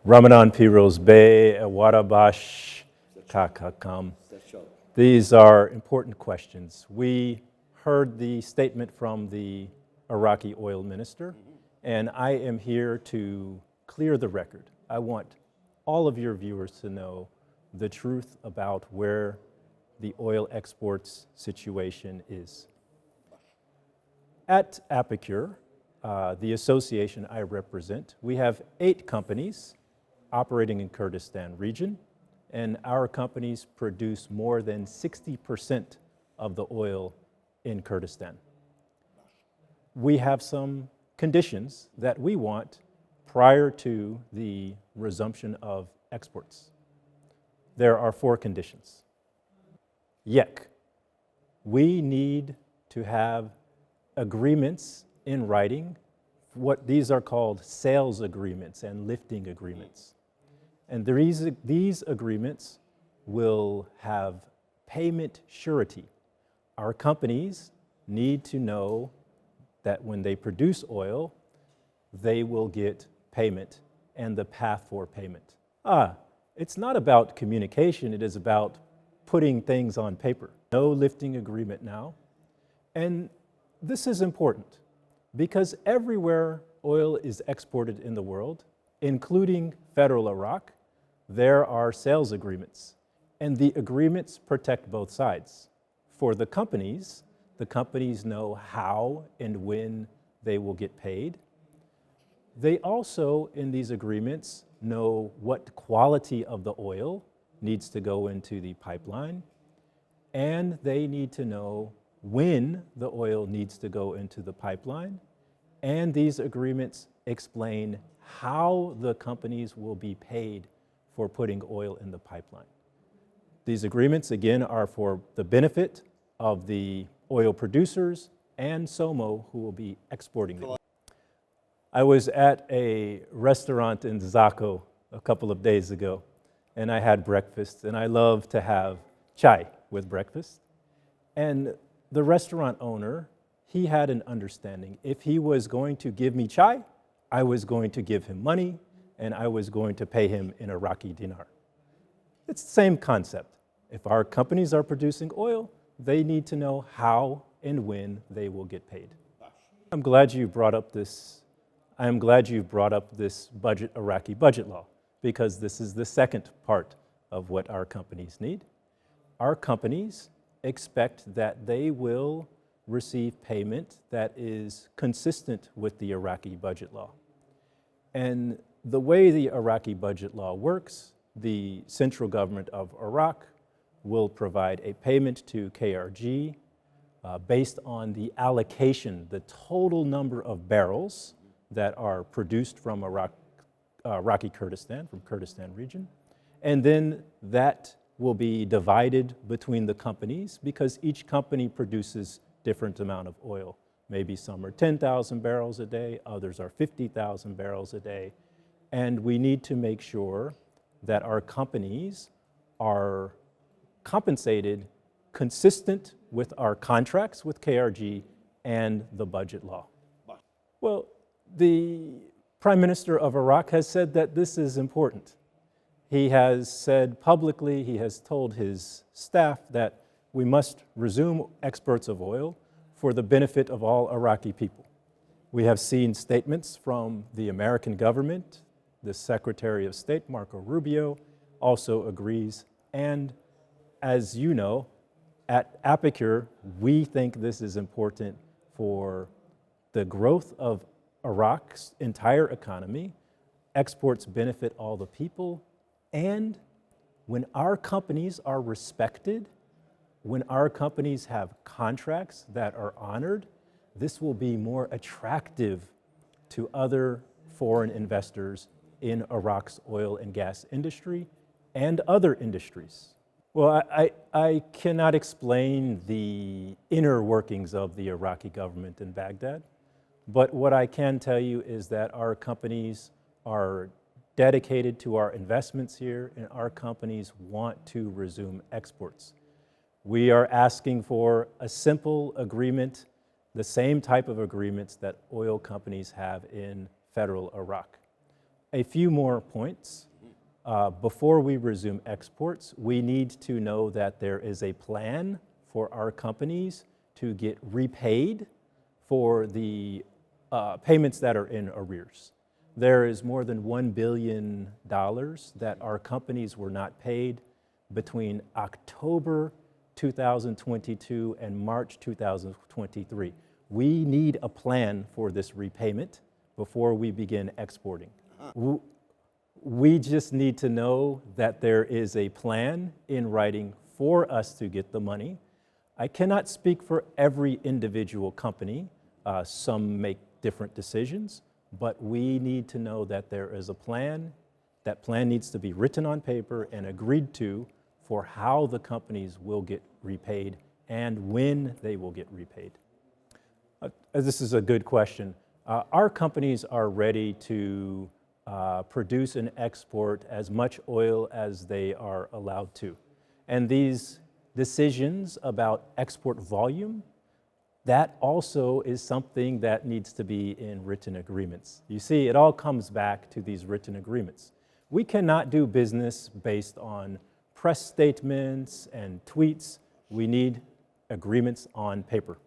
Ramadan Piroz Bey, Warabash Kakakam. These are important questions. We heard the statement from the Iraqi oil minister, and I am here to clear the record. I want all of your viewers to know the truth about where the oil exports situation is. At APIKUR, the association I represent, we have 8 companies operating in Kurdistan region, and our companies produce more than 60% of the oil in Kurdistan. We have some conditions that we want prior to the resumption of exports. There are 4 conditions. Yek, we need to have agreements in writing. What these are called sales agreements and lifting agreements. And these agreements will have payment surety. Our companies need to know that when they produce oil, they will get payment and the path for payment. It's not about communication, it is about putting things on paper. No lifting agreement now. And this is important because everywhere oil is exported in the world, including federal Iraq, there are sales agreements. And the agreements protect both sides. For the companies know how and when they will get paid. They also, in these agreements, know what quality of the oil needs to go into the pipeline, and they need to know when the oil needs to go into the pipeline, and these agreements explain how the companies will be paid for putting oil in the pipeline. These agreements, again, are for the benefit of the oil producers and SOMO who will be exporting the oil. I was at a restaurant in Zako a couple of days ago, and I had breakfast, and I love to have chai with breakfast. And the restaurant owner, he had an understanding. If he was going to give me chai, I was going to give him money, and I was going to pay him in Iraqi dinar. It's the same concept. If our companies are producing oil, they need to know how and when they will get paid. I'm glad you brought up this Iraqi budget law, because this is the second part of what our companies need. Our companies expect that they will receive payment that is consistent with the Iraqi budget law. And the way the Iraqi budget law works, the central government of Iraq will provide a payment to KRG based on the allocation, the total number of barrels that are produced from Iraqi Kurdistan, from Kurdistan region. And then that will be divided between the companies because each company produces different amount of oil. Maybe some are 10,000 barrels a day, others are 50,000 barrels a day. And we need to make sure that our companies are compensated consistent with our contracts with KRG and the budget law. Well, the Prime Minister of Iraq has said that this is important. He has said publicly, he has told his staff that we must resume exports of oil for the benefit of all Iraqi people. We have seen statements from the American government. The Secretary of State, Marco Rubio, also agrees. And as you know, at APIKUR, we think this is important for the growth of Iraq's entire economy. Exports benefit all the people. And when our companies are respected, when our companies have contracts that are honored, this will be more attractive to other foreign investors in Iraq's oil and gas industry and other industries. Well, I cannot explain the inner workings of the Iraqi government in Baghdad, but what I can tell you is that our companies are dedicated to our investments here, and our companies want to resume exports. We are asking for a simple agreement, the same type of agreements that oil companies have in federal Iraq. a few more points. Before we resume exports, we need to know that there is a plan for our companies to get repaid for the payments that are in arrears. There is more than $1 billion that our companies were not paid between October 2022 and March 2023. We need a plan for this repayment before we begin exporting. We just need to know that there is a plan in writing for us to get the money. I cannot speak for every individual company. Some make different decisions, but we need to know that there is a plan. That plan needs to be written on paper and agreed to for how the companies will get repaid and when they will get repaid. This is a good question. Our companies are ready to produce and export as much oil as they are allowed to. And these decisions about export volume, that also is something that needs to be in written agreements. You see, it all comes back to these written agreements. We cannot do business based on press statements and tweets. We need agreements on paper.